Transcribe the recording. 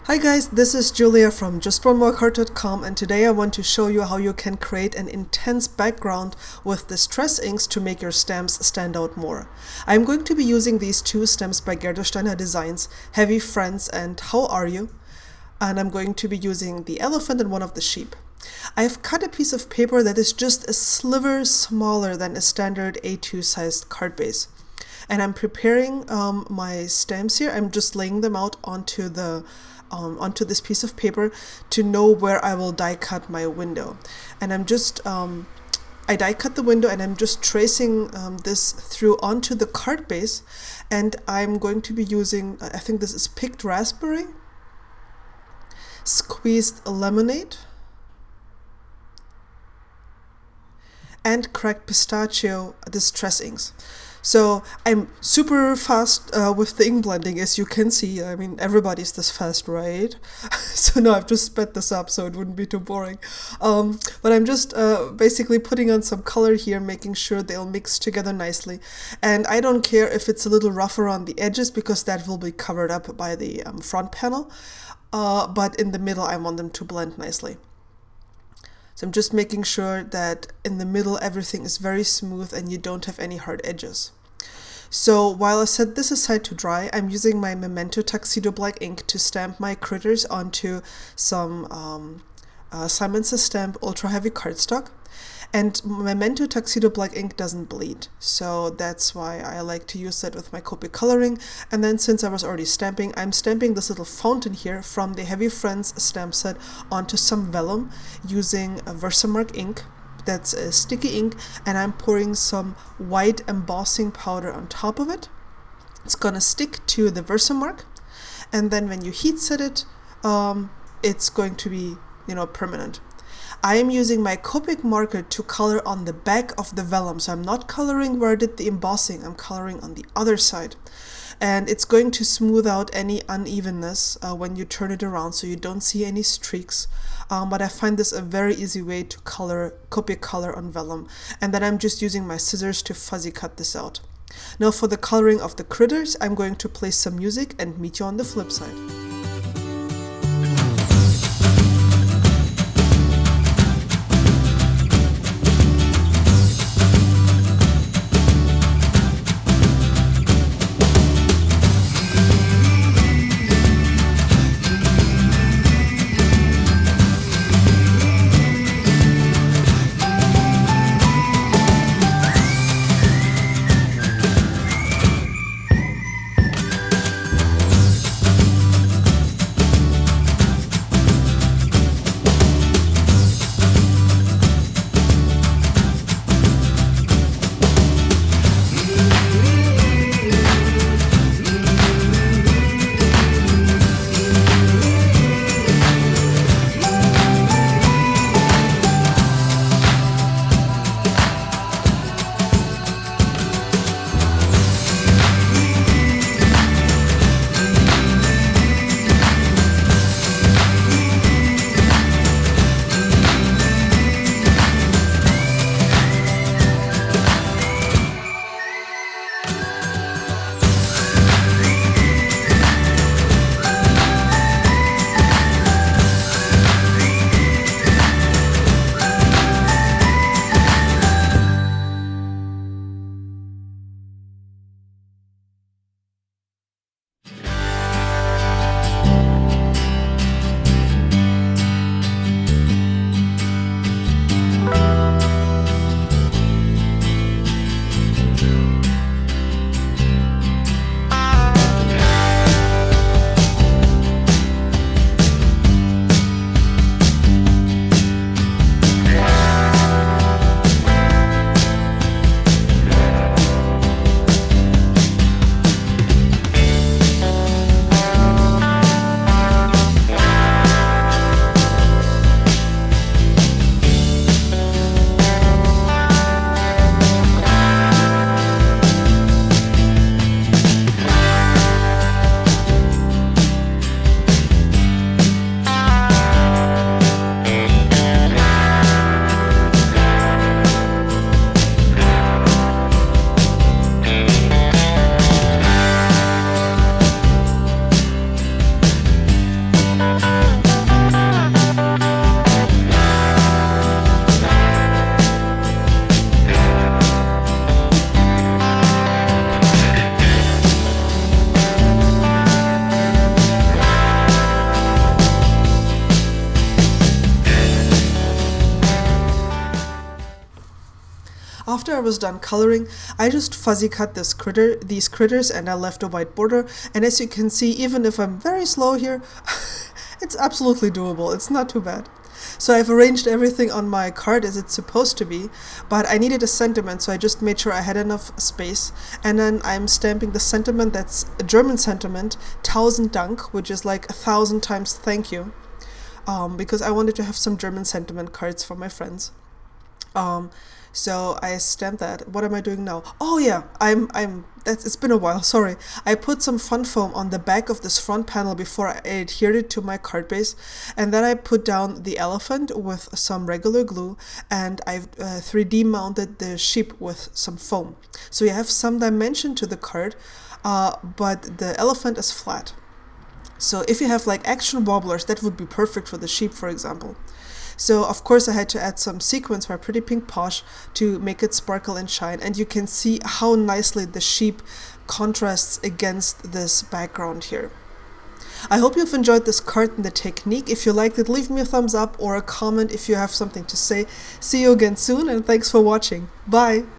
Hi guys, this is Julia from justonmorecard.com, and today I want to show you how you can create an intense background with distress inks to make your stamps stand out more. I'm going to be using these two stamps by Gerdersteiner Designs, Heavy Friends and How Are You? And I'm going to be using the elephant and one of the sheep. I've cut a piece of paper that is just a sliver smaller than a standard A2 sized card base. And I'm preparing my stamps here. I'm just laying them out onto this piece of paper to know where I will die cut my window. And I'm just I die cut the window and I'm just tracing this through onto the card base, and I'm going to be using, I think this is picked raspberry, squeezed lemonade, and cracked pistachio distress inks. So I'm super fast with the ink blending, as you can see. I mean, everybody's this fast, right? So no, I've just sped this up so it wouldn't be too boring. But I'm just basically putting on some color here, making sure they'll mix together nicely. And I don't care if it's a little rougher on the edges, because that will be covered up by the front panel. But in the middle, I want them to blend nicely. So I'm just making sure that in the middle everything is very smooth and you don't have any hard edges. So while I set this aside to dry, I'm using my Memento Tuxedo Black ink to stamp my critters onto some Simon Says Stamp Ultra Heavy cardstock. And Memento Tuxedo Black ink doesn't bleed, so that's why I like to use that with my Copic coloring. And then, since I was already stamping, I'm stamping this little fountain here from the Heavy Friends stamp set onto some vellum using a Versamark ink. That's a sticky ink, and I'm pouring some white embossing powder on top of it. It's gonna stick to the Versamark, and then when you heat set it, it's going to be, permanent. I am using my Copic marker to color on the back of the vellum, so I'm not coloring where I did the embossing, I'm coloring on the other side. And it's going to smooth out any unevenness when you turn it around, so you don't see any streaks. But I find this a very easy way to color Copic color on vellum. And then I'm just using my scissors to fuzzy cut this out. Now for the coloring of the critters, I'm going to play some music and meet you on the flip side. after I was done coloring, I just fuzzy cut these critters, and I left a white border. And as you can see, even if I'm very slow here, it's absolutely doable. It's not too bad. So I've arranged everything on my card as it's supposed to be, but I needed a sentiment, so I just made sure I had enough space. And then I'm stamping the sentiment, that's a German sentiment, 1000 Dank, which is like 1,000 times thank you, because I wanted to have some German sentiment cards for my friends. So I stamped that. What am I doing now? Oh yeah, it's been a while, sorry. I put some fun foam on the back of this front panel before I adhered it to my card base, and then I put down the elephant with some regular glue, and I've 3D mounted the sheep with some foam. So you have some dimension to the card, but the elephant is flat. So if you have like action wobblers, that would be perfect for the sheep, for example. So of course I had to add some sequins by Pretty Pink Posh to make it sparkle and shine, and you can see how nicely the sheep contrasts against this background here. I hope you've enjoyed this card and the technique. If you liked it, leave me a thumbs up or a comment if you have something to say. See you again soon, and thanks for watching. Bye!